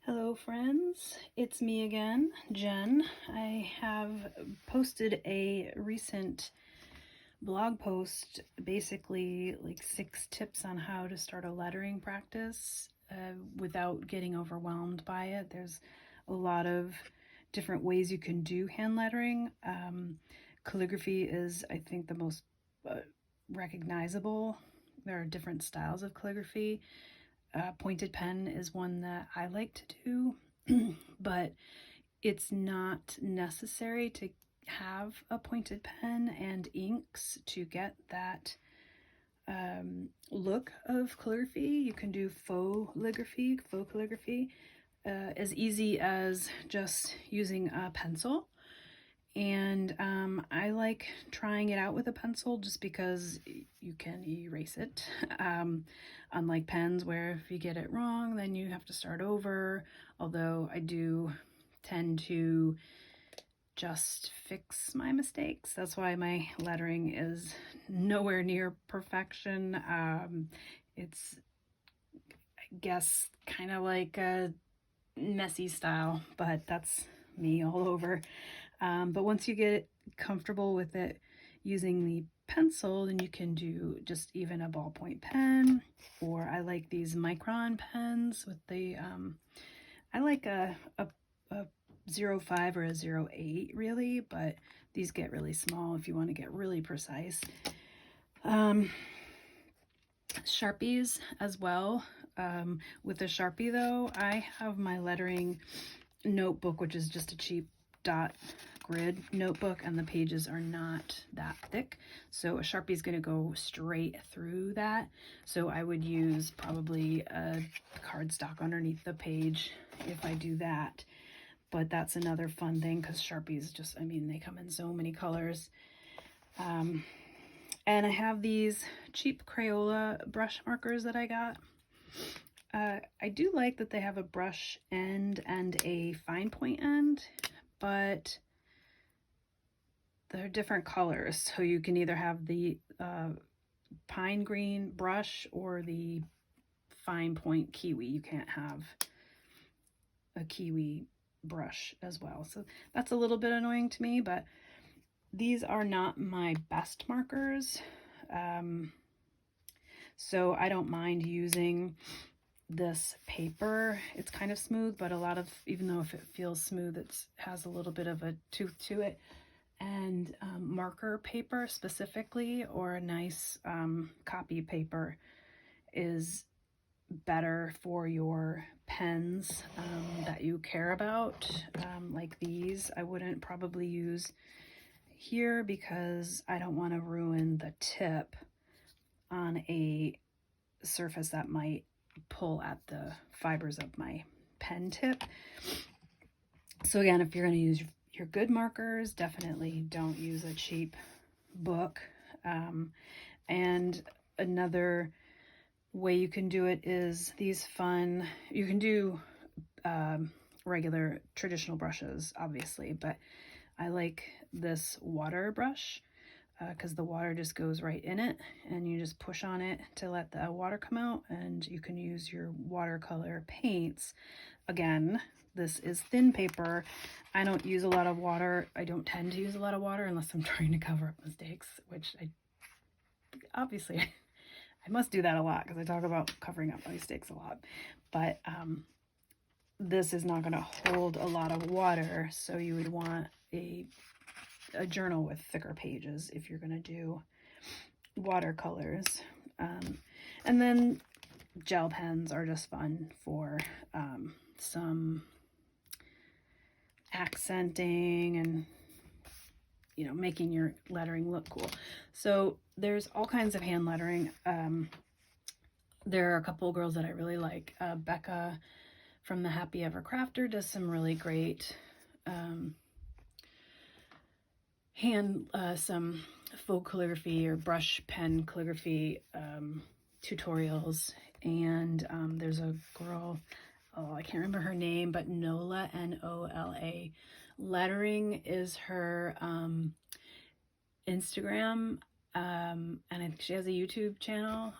Hello friends, it's me again, Jen. I have posted a recent blog post, basically like 6 tips on how to start a lettering practice without getting overwhelmed by it. There's a lot of different ways you can do hand lettering. Calligraphy is, I think, the most recognizable. There are different styles of calligraphy. Pointed pen is one that I like to do, but it's not necessary to have a pointed pen and inks to get that look of calligraphy. You can do faux calligraphy, as easy as just using a pencil. And I like trying it out with a pencil just because you can erase it. Unlike pens where if you get it wrong, then you have to start over. Although I do tend to just fix my mistakes. That's why my lettering is nowhere near perfection. It's, I guess, kind of like a messy style, but that's me all over. But once you get comfortable with it using the pencil, then you can do just even a ballpoint pen, or I like these micron pens with the, I like a 0.5 or a 0.8 really, but these get really small if you want to get really precise. Sharpies as well. With the Sharpie though, I have my lettering notebook, which is just a cheap dot grid notebook, and the pages are not that thick, so a Sharpie is going to go straight through that. So I would use probably a cardstock underneath the page if I do that. But that's another fun thing because Sharpies just, I mean, they come in so many colors. And I have these cheap Crayola brush markers that I got. I do like that they have a brush end and a fine point end, but they're different colors. So you can either have the pine green brush or the fine point kiwi. You can't have a kiwi brush as well. So that's a little bit annoying to me, but these are not my best markers. So I don't mind using this paper. It's kind of smooth, but a lot of, even though if it feels smooth, it has a little bit of a tooth to it. And marker paper specifically, or a nice copy paper, is better for your pens that you care about. Like these, I wouldn't probably use here because I don't want to ruin the tip on a surface that might pull at the fibers of my pen tip. So again, if you're going to use your good markers, definitely don't use a cheap book. And another way you can do it is these fun, you can do regular traditional brushes, obviously, but I like this water brush because the water just goes right in it, and you just push on it to let the water come out, and you can use your watercolor paints. Again, this is thin paper. I don't use a lot of water. I don't tend to use a lot of water unless I'm trying to cover up mistakes, which I obviously I must do that a lot because I talk about covering up mistakes a lot. But this is not going to hold a lot of water, so you would want a journal with thicker pages if you're going to do watercolors. And then gel pens are just fun for some accenting and, you know, making your lettering look cool. So there's all kinds of hand lettering. There are a couple of girls that I really like. Becca from the Happy Ever Crafter does some really great some faux calligraphy or brush pen calligraphy tutorials. And there's a girl, oh, I can't remember her name, but NOLA, N-O-L-A. Lettering is her Instagram, and I think she has a YouTube channel.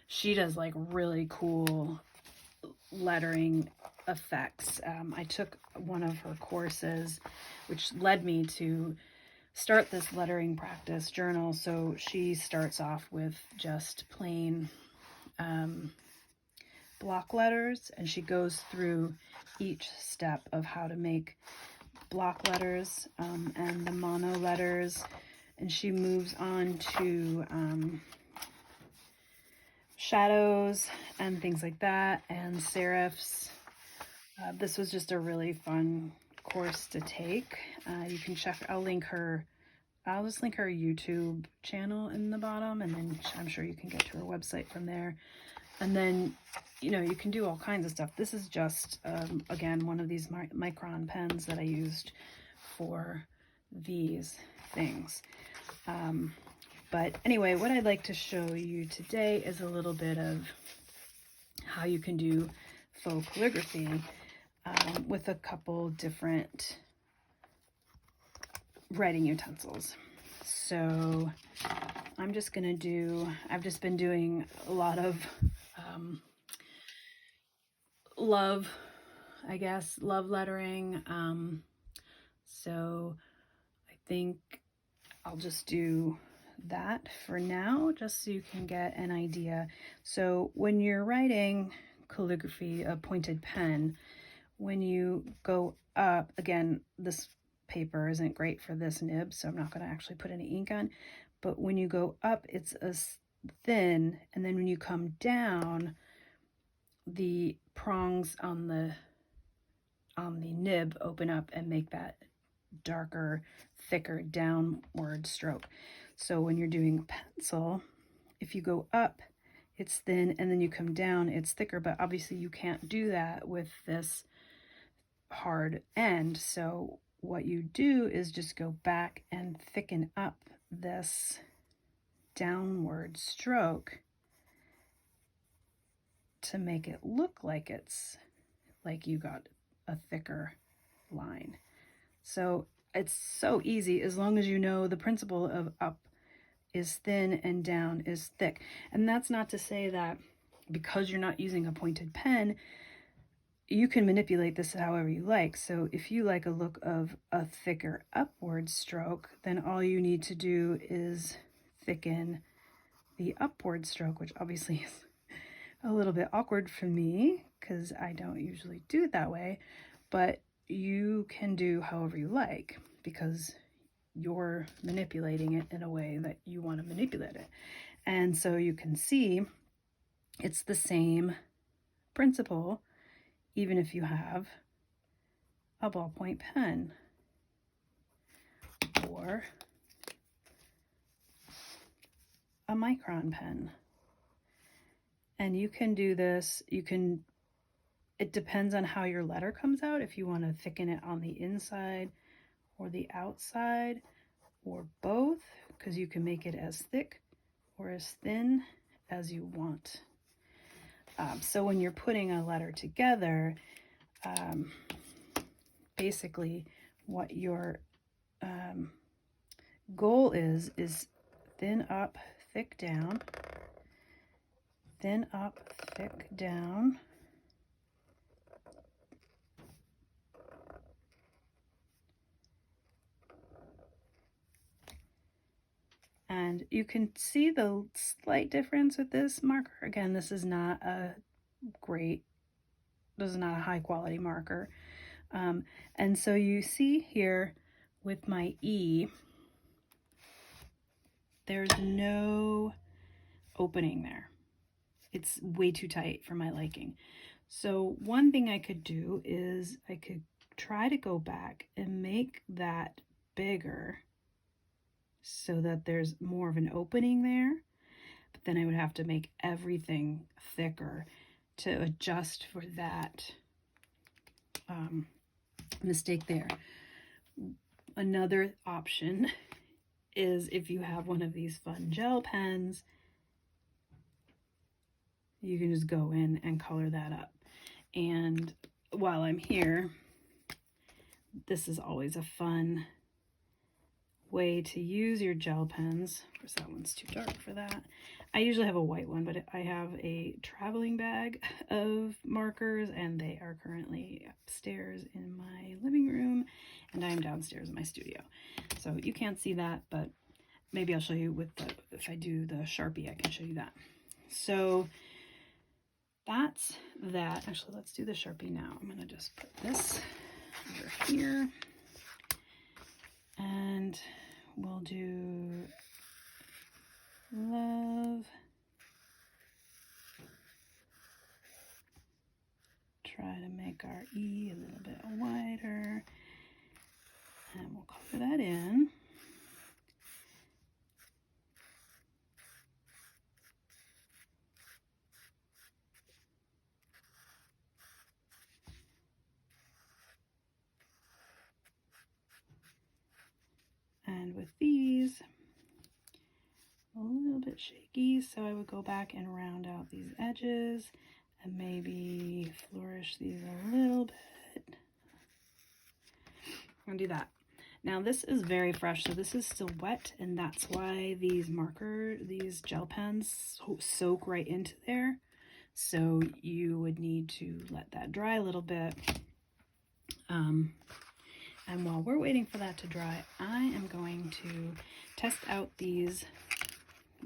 She does like really cool lettering effects. I took one of her courses, which led me to start this lettering practice journal. So she starts off with just plain block letters, and she goes through each step of how to make block letters and the mono letters, and she moves on to shadows and things like that, and serifs. This was just a really fun course to take. You can check, I'll just link her YouTube channel in the bottom, and then I'm sure you can get to her website from there. And then, you know, you can do all kinds of stuff. This is just, again, one of these micron pens that I used for these things. But anyway, what I'd like to show you today is a little bit of how you can do faux calligraphy with a couple different writing utensils. So I'm just going to do, I've just been doing a lot of love lettering. So I think I'll just do that for now, just so you can get an idea. So when you're writing calligraphy, a pointed pen, when you go up, again, this paper isn't great for this nib, so I'm not going to actually put any ink on, but when you go up, it's as thin, and then when you come down, the prongs on the nib open up and make that darker, thicker downward stroke. So when you're doing a pencil, if you go up, it's thin, and then you come down, it's thicker, but obviously you can't do that with this hard end. So what you do is just go back and thicken up this downward stroke to make it look like it's like you got a thicker line. So it's so easy as long as you know the principle of up is thin and down is thick. And that's not to say that because you're not using a pointed pen, you can manipulate this however you like. So if you like a look of a thicker upward stroke, then all you need to do is thicken the upward stroke, which obviously is a little bit awkward for me because I don't usually do it that way, but you can do however you like because you're manipulating it in a way that you want to manipulate it. And so you can see it's the same principle even if you have a ballpoint pen or a micron pen. And you can do this, it depends on how your letter comes out, if you want to thicken it on the inside or the outside or both, because you can make it as thick or as thin as you want. So when you're putting a letter together, basically what your goal is thin up, thick down, thin up, thick down, and you can see the slight difference with this marker. Again, this is not a high quality marker. And so you see here with my E, there's no opening there. It's way too tight for my liking. So one thing I could do is I could try to go back and make that bigger so that there's more of an opening there, but then I would have to make everything thicker to adjust for that mistake there. Another option is if you have one of these fun gel pens, you can just go in and color that up. And while I'm here, this is always a fun way to use your gel pens. Of course, that one's too dark for that. I usually have a white one, but I have a traveling bag of markers, and they are currently upstairs in my living room, and I'm downstairs in my studio. So you can't see that, but maybe I'll show you with the, if I do the Sharpie, I can show you that. So that's that. Actually, let's do the Sharpie now. I'm gonna just put this over here, and we'll do love. Try to make our E a little bit wider, and we'll color that in. And with these, a little bit shaky, so I would go back and round out these edges and maybe flourish these a little bit. I'm gonna do that. Now this is very fresh, so this is still wet, and that's why these gel pens soak right into there. So you would need to let that dry a little bit. And while we're waiting for that to dry, I am going to test out these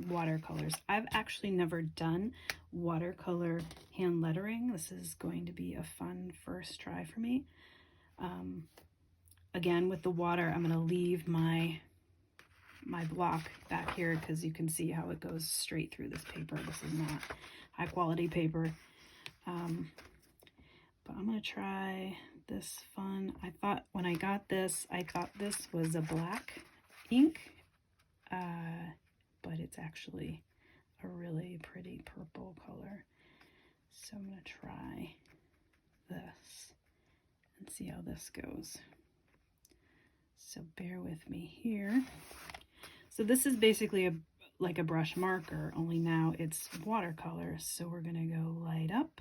watercolors. I've actually never done watercolor hand lettering. This is going to be a fun first try for me. Again, with the water, I'm going to leave my block back here because you can see how it goes straight through this paper. This is not high quality paper. But I'm going to try this fun. I thought when I got this, I thought this was a black ink, but it's actually a really pretty purple color. So I'm going to try this and see how this goes. So bear with me here. So this is basically like a brush marker, only now it's watercolor. So we're going to go light up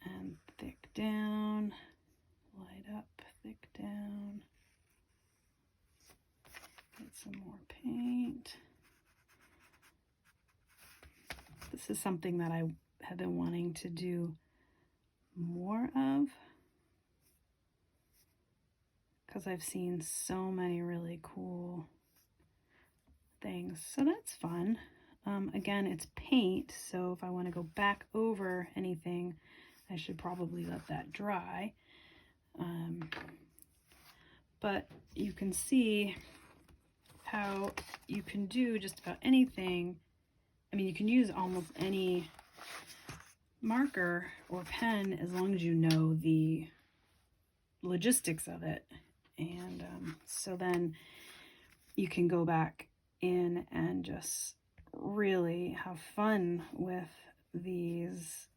and thick down, light up, thick down. Get some more paint. This is something that I have been wanting to do more of because I've seen so many really cool things. So that's fun. Again, it's paint, so if I want to go back over anything, I should probably let that dry. But you can see how you can do just about anything. I mean, you can use almost any marker or pen as long as you know the logistics of it. And so then you can go back in and just really have fun with these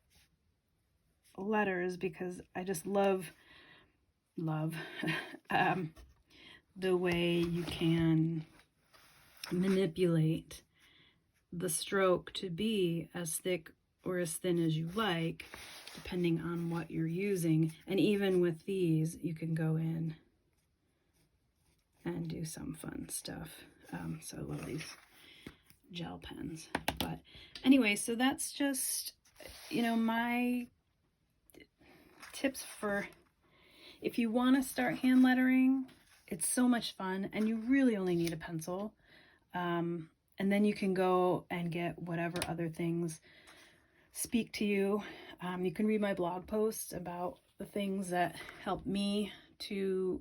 letters, because I just love the way you can manipulate the stroke to be as thick or as thin as you like, depending on what you're using. And even with these, you can go in and do some fun stuff. So I love these gel pens. But anyway, so that's just, you know, my tips for if you want to start hand lettering. It's so much fun, and you really only need a pencil. And then you can go and get whatever other things speak to you. You can read my blog posts about the things that help me to,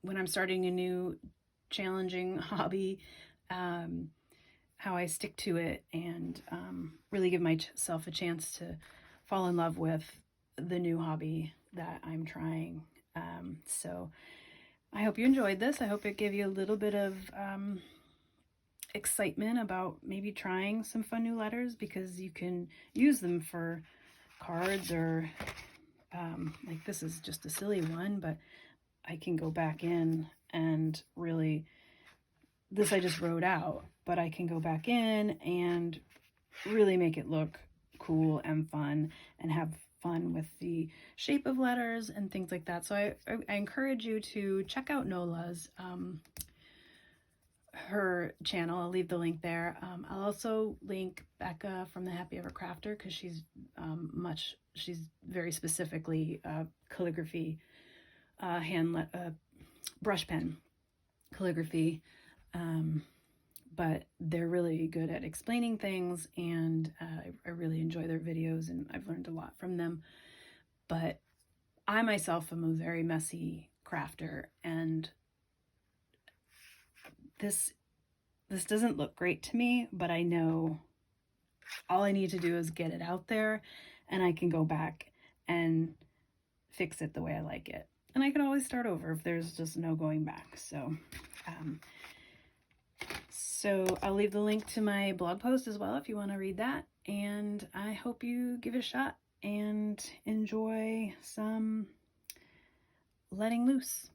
when I'm starting a new challenging hobby, how I stick to it and really give myself a chance to fall in love with the new hobby that I'm trying. So I hope you enjoyed this. I hope it gave you a little bit of excitement about maybe trying some fun new letters, because you can use them for cards or like this is just a silly one, but I can go back in and really, this I just wrote out, but I can go back in and really make it look cool and fun and have fun with the shape of letters and things like that. So I encourage you to check out NOLA's her channel. I'll leave the link there. I'll also link Becca from the Happy Ever Crafter, because she's very specifically calligraphy, brush pen calligraphy, but they're really good at explaining things, and I really enjoy their videos, and I've learned a lot from them. But I myself am a very messy crafter, and this doesn't look great to me, but I know all I need to do is get it out there, and I can go back and fix it the way I like it. And I can always start over if there's just no going back. So I'll leave the link to my blog post as well if you want to read that. And I hope you give it a shot and enjoy some letting loose.